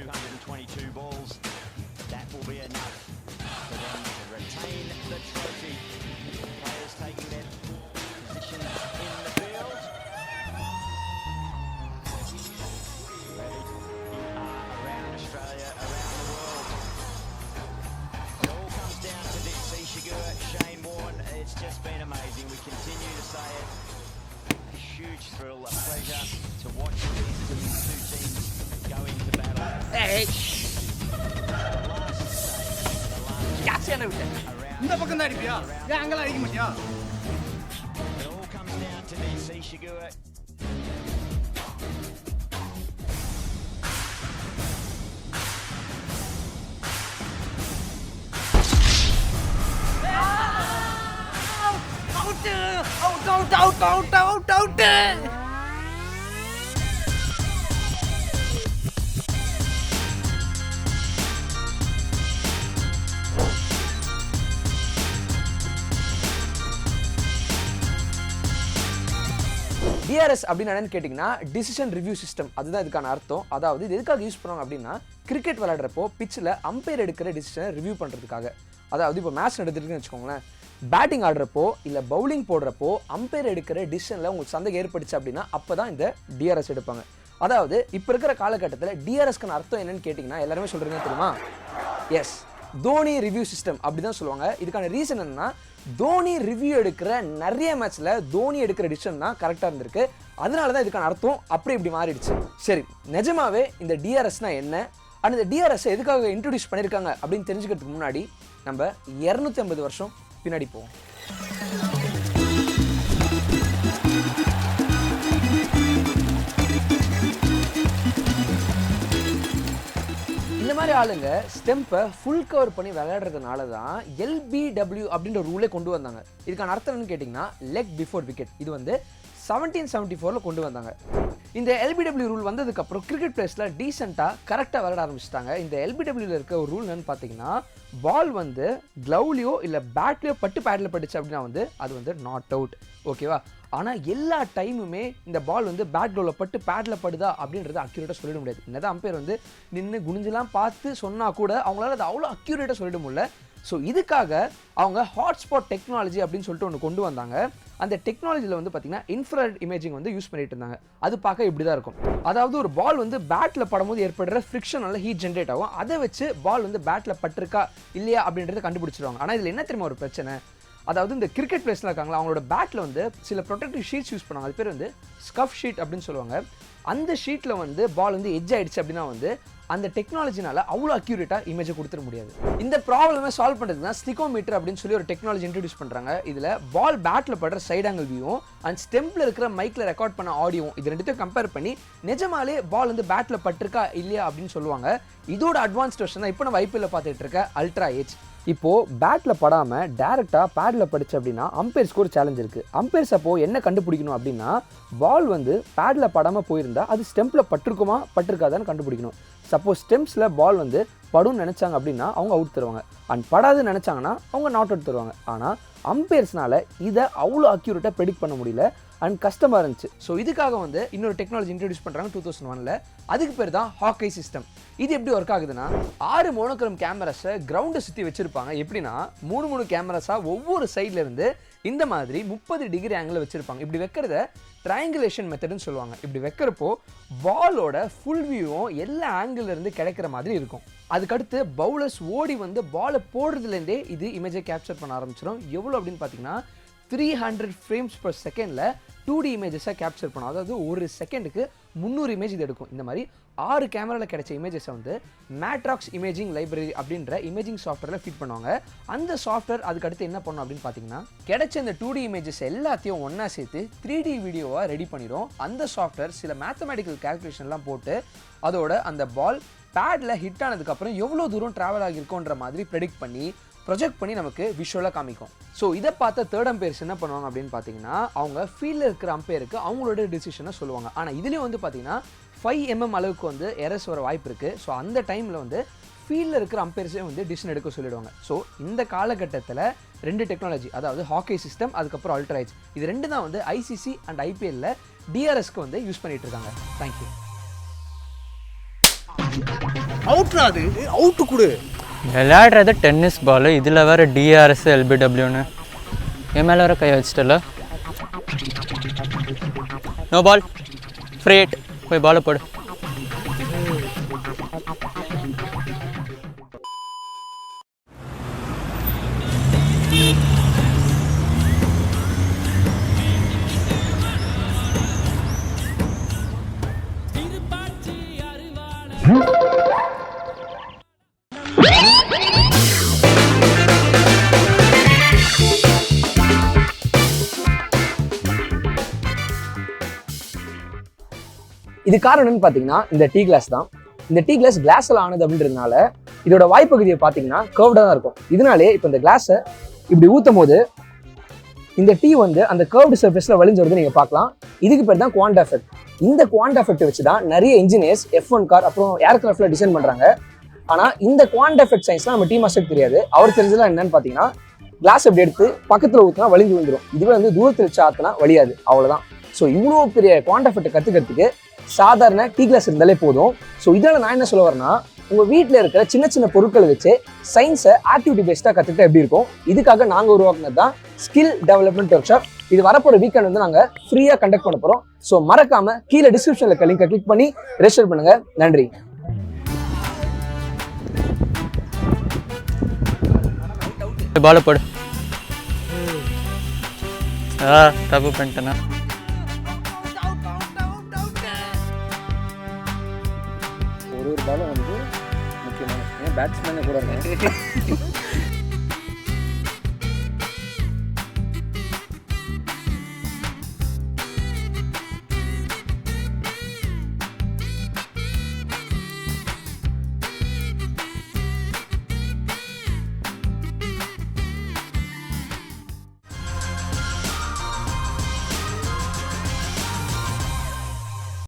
222 balls. That will be enough for them to retain the trophy. Players taking their positions in the field. Around Australia, around the world. It all comes down to DC Shigur, Shane Warne. It's just been amazing. We continue to say it. A huge thrill, a pleasure to watch these two teams go into battle. Hey! It all comes down to DC Shigur. Out! DRS அப்படின்னு என்னன்னு கேட்டிங்கன்னா decision review system, அதுதான் இதுக்கான அர்த்தம். அதாவது இது எதுக்காக use பண்ணுவாங்க அப்படின்னா கிரிக்கெட் விளையாடுறப்போ பிச்சில் அம்பையர் எடுக்கிற டிசிஷனை ரிவ்யூ பண்ணுறதுக்காக. அதாவது இப்போ மேட்ச் நடந்துருக்குன்னு வச்சுக்கோங்களேன், பேட்டிங் ஆடுறப்போ இல்லை பவுலிங் போடுறப்போ அம்பையர் எடுக்கிற டிசிஷனில் உங்களுக்கு சந்தேகம் ஏற்பட்டுச்சு அப்படின்னா அப்போ தான் இந்த DRS எடுப்பாங்க. அதாவது இப்போ இருக்கிற காலகட்டத்தில் DRSக்கான அர்த்தம் என்னன்னு கேட்டிங்கன்னா எல்லாருமே சொல்கிறீங்க தெரியுமா? எஸ், தோனி ரிவ்யூ சிஸ்டம் அப்படி தான் சொல்லுவாங்க. இதுக்கான ரீசன் என்னன்னா தோனி ரிவ்யூ எடுக்கிற நிறைய மேட்ச்ல தோனி எடுக்கிற டிசிஷன் தான் கரெக்டாக இருந்திருக்கு. அதனால தான் இதுக்கான அர்த்தம் அப்படி இப்படி மாறிடுச்சு. சரி, நிஜமாவே இந்த DRSனா என்ன, அண்ட் இந்த DRS எதுக்காக இன்ட்ரடியூஸ் பண்ணியிருக்காங்க அப்படின்னு தெரிஞ்சுக்கிறதுக்கு முன்னாடி நம்ம 250 வருஷம் பின்னாடி போவோம். இந்த மாதிரி ஆளுங்க ஸ்டெம்பை ஃபுல் கவர் பண்ணி விளையாடுறதுனால தான் LBW அப்படின்ற ரூலே கொண்டு வந்தாங்க. இதுக்கான அர்த்தம் என்னன்னு கேட்டிங்கன்னா லெக் பிஃபோர் விக்கெட். இது வந்து 1774 கொண்டு வந்தாங்க. இந்த LBW ரூல் வந்ததுக்கப்புறம் கிரிக்கெட் பிளேஸில் டீசெண்டாக கரெக்டாக விளையாட ஆரம்பிச்சிட்டாங்க. இந்த LBWல இருக்க ஒரு ரூல் என்னன்னு பார்த்தீங்கன்னா பால் வந்து க்ளவுலையோ இல்லை பேட்லையோ பட்டு பேட்டில் பட்டுச்சு அப்படின்னா வந்து அது வந்து நாட் அவுட், ஓகேவா? ஆனால் எல்லா டைமுமே இந்த பால் வந்து பேட் க்ளவுவில் பட்டு பேட்டில் படுதா அப்படின்றத அக்யூரேட்டாக சொல்லிட முடியாது. என்னதான் அம்பையர் வந்து நின்று குனிஞ்செல்லாம் பார்த்து சொன்னால் கூட அவங்களால அது அவ்வளோ அக்யூரேட்டாக சொல்லிட முடியல. ஸோ இதுக்காக அவங்க ஹாட்ஸ்பாட் டெக்னாலஜி அப்படின்னு சொல்லிட்டு ஒன்று கொண்டு வந்தாங்க. அந்த டெக்னாலஜியில் வந்து பார்த்தீங்கன்னா இன்ஃப்ராரெட் இமேஜிங் வந்து யூஸ் பண்ணிட்டு இருந்தாங்க. அது பார்க்க இப்படி தான் இருக்கும். அதாவது ஒரு பால் வந்து பேட்டில் படும்போது ஏற்படுற ஃப்ரிக்ஷனால ஹீட் ஜென்ரேட் ஆகும். அதை வச்சு பால் வந்து பேட்டில் பட்டிருக்கா இல்லையா அப்படின்றத கண்டுபிடிச்சிருவாங்க. ஆனால் இதில் என்ன தெரியுமா ஒரு பிரச்சனை, அதாவது இந்த கிரிக்கெட் பிளேஸ்ல இருக்காங்களா அவங்களோட பேட்டில் வந்து சில ப்ரொடெக்டிவ் ஷீட்ஸ் யூஸ் பண்ணுவாங்க. அது பேர் வந்து ஸ்கஃப் ஷீட் அப்படின்னு சொல்லுவாங்க. அந்த ஷீட்டில் வந்து பால் வந்து எட்ஜ் ஆயிடுச்சு அப்படின்னா வந்து அந்த டெக்னாலஜினால அவ்வளோ அக்யூரேட்டாக இமேஜை கொடுத்துட முடியாது. இந்த ப்ராப்ளமே சால்வ் பண்ணுறதுக்கு தான் ஸ்னிக்கோமீட்டர் அப்படின்னு சொல்லி ஒரு டெக்னாலஜி இன்ட்ரடியூஸ் பண்ணுறாங்க. இதில் பால் பேட்டில் படுற சைட் ஆங்கிள் வியூவும் அண்ட் ஸ்டெம்பில் இருக்கிற மைக்கில் ரெக்கார்ட் பண்ண ஆடியோவும் இது ரெண்டுத்தையும் கம்பேர் பண்ணி நிஜமாலே பால் வந்து பேட்டில் பட்டிருக்கா இல்லையா அப்படின்னு சொல்லுவாங்க. இதோட அட்வான்ஸ்ட் வெர்ஷன் தான் இப்போ நம்ம IPL பார்த்துட்டு இருக்க அல்ட்ரா ஏஜ். இப்போது பேட்டில் படாமல் டேரெக்டாக பேடில் படிச்சு அப்படின்னா அம்பையர்ஸ்க்கு ஒரு சேலஞ்ச் இருக்குது. அம்பையர்ஸ் அப்போது என்ன கண்டுபிடிக்கணும் அப்படின்னா பால் வந்து பேடில் படாமல் போயிருந்தா அது ஸ்டெம்பில் பட்டிருக்குமா பட்டிருக்காதான்னு கண்டுபிடிக்கணும். சப்போஸ் ஸ்டெம்ஸில் பால் வந்து படும்னு நினச்சாங்க அப்படின்னா அவங்க அவுட் தருவாங்க, அண்ட் படாதுன்னு நினச்சாங்கன்னா அவங்க நாட் அவுட் தருவாங்க. ஆனால் அம்பையர்ஸ்னால இதை அவ்வளோ அக்யூரேட்டாக ப்ரெடிக்ட் பண்ண முடியல அண்ட் கஷ்டமாக இருந்துச்சு. ஸோ இதுக்காக வந்து இன்னொரு டெக்னாலஜி இன்ட்ரடியூஸ் பண்ணுறாங்க 2001. அதுக்கு பேர் தான் ஹாக்கை சிஸ்டம். இது எப்படி ஒர்க் ஆகுதுன்னா 6 மோனோக்ரோம் கேமராஸை கிரவுண்டை சுற்றி வச்சிருப்பாங்க. எப்படின்னா 3 கேமராஸாக ஒவ்வொரு சைட்ல இருந்து இந்த மாதிரி 30 டிகிரி ஆங்கிள் வச்சிருப்பாங்க. இப்படி வைக்கிறத ட்ரையாங்குலேஷன் மெத்தட்னு சொல்லுவாங்க. இப்படி வைக்கிறப்போ பாலோட ஃபுல் வியூவும் எல்லா ஆங்கிள் இருந்து கிடைக்கிற மாதிரி இருக்கும். அதுக்கடுத்து பவுலர்ஸ் ஓடி வந்து பாலை போடுறதுலேருந்தே இது இமேஜை கேப்சர் பண்ண ஆரம்பிச்சிடும். எவ்வளோ அப்படின்னு பார்த்தீங்கன்னா 300 frames per secondல 2D இமேஜஸை கேப்சர் பண்ணும். அதாவது ஒரு செகண்டுக்கு 300 இமேஜ் இது எடுக்கும். இந்த மாதிரி 6 கேமராவில் கிடைச்ச இமேஜஸை வந்து மேட்ராக்ஸ் இமேஜிங் லைப்ரரி அப்படின்ற இமேஜிங் சாஃப்ட்வேரில் ஃபிட் பண்ணுவாங்க. அந்த சாஃப்ட்வேர் அதுக்கடுத்து என்ன பண்ணும் அப்படின்னு பார்த்தீங்கன்னா கிடைச்ச இந்த 2D இமேஜஸ் எல்லாத்தையும் ஒன்றா சேர்த்து 3D வீடியோவாக ரெடி பண்ணிடும். அந்த சாஃப்ட்வேர் சில மேத்தமெட்டிக்கல் கால்குலேஷன்லாம் போட்டு அதோட அந்த பால் பேடில் ஹிட் ஆனதுக்கப்புறம் எவ்வளோ தூரம் ட்ராவல் ஆகியிருக்கோன்ற மாதிரி ப்ரெடிக்ட் பண்ணி ப்ரொஜெக்ட் பண்ணி நமக்கு விஷுவலாக காமிக்கும். ஸோ இதை பார்த்த தேர்ட் அம்பையர்ஸ் என்ன பண்ணுவாங்க அப்படின்னு பார்த்தீங்கன்னா அவங்க ஃபீல்டில் இருக்கிற அம்பையருக்கு அவங்களோட டிசிஷனை சொல்லுவாங்க. ஆனால் இதுலேயும் வந்து பார்த்தீங்கன்னா 5 mm அளவுக்கு வந்து எரர்ஸ் வர வாய்ப்பு இருக்குது. ஸோ அந்த டைமில் வந்து ஃபீல்டில் இருக்கிற அம்பையர்ஸே வந்து டிசிஷன் எடுக்க சொல்லிடுவாங்க. ஸோ இந்த காலகட்டத்தில் 2 டெக்னாலஜி, அதாவது ஹாக்கை சிஸ்டம் அதுக்கப்புறம் அல்ட்ரா ஏஜ், இது 2 தான் வந்து ICC அண்ட் IPLல DRSக்கு வந்து யூஸ் பண்ணிட்டு இருக்காங்க. தேங்க்யூ. அவுட்ரா அது அவுட்டு கொடு. விளையாடுறது டென்னிஸ் பால், இதில் வேறு DRS LBWன்னு என் மேலே வேறு கை வச்சிட்டல. நோ பால், ஃப்ரீ ஹிட், போய் பாலை போடு. இது காரணம் என்னன்னு பார்த்தீங்கன்னா இந்த டீ கிளாஸ் தான். இந்த டீ கிளாஸ் கிளாஸில் ஆனது அப்படின்றதுனால இதோட வாய்ப்பகுதியை பார்த்தீங்கன்னா கர்வ்டாக தான் இருக்கும். இதனாலே இப்போ இந்த கிளாஸை இப்படி ஊற்றும் போது இந்த டீ வந்து அந்த கர்வ்டு சர்ஃபேஸில் வழிஞ்சு வருது நீங்கள் பார்க்கலாம். இதுக்கு பேர் தான் குவாண்ட் எஃபெக்ட். இந்த குவாண்ட் எஃபெக்ட் வச்சு தான் நிறைய இன்ஜினியர்ஸ் F1 கார் அப்புறம் ஏர்கிராஃப்டில் டிசைன் பண்ணுறாங்க. ஆனால் இந்த குவாண்ட் எஃபெக்ட் சயின்ஸ்லாம் நம்ம டீ மாஸ்டருக்கு தெரியாது. அவர் தெரிஞ்சதுலாம் என்னன்னு பார்த்தீங்கன்னா கிளாஸ் எப்படி எடுத்து பக்கத்தில் ஊற்றினா வழிஞ்சு வந்துடும். இதுவே வந்து தூரத்தில் வச்சு ஆற்றினா வழியாது, அவ்வளோதான். ஸோ இவ்வளோ பெரிய குவாண்ட் எஃபெக்ட் கற்றுக்கிறதுக்கு சாதாரண டீ கிளாஸ் இருந்தாலே போதும். ஸோ இதனால் நான் என்ன சொல்ல வரேன்னா, உங்கள் வீட்டில் இருக்கிற சின்ன சின்ன பொருட்களை வச்சு சயின்ஸை ஆக்டிவிட்டி பேஸ்டாக கற்றுக்கிட்டா எப்படி இருக்கும், இதுக்காக நாங்கள் உருவாக்குனது தான் ஸ்கில் டெவலப்மெண்ட் ஒர்க் ஷாப். இது வரப்போகிற வீக்கெண்ட் வந்து நாங்கள் ஃப்ரீயாக கண்டக்ட் பண்ண போகிறோம். ஸோ மறக்காமல் கீழே டிஸ்கிரிப்ஷனில் இருக்க லிங்கை கிளிக் பண்ணி ரெஜிஸ்டர் பண்ணுங்கள். நன்றி. பாலை போடு. தப்பு பண்ணிட்டேன்னா ஒரு பாலும் வந்து முக்கியமான பேட்ஸ்மேனே கூட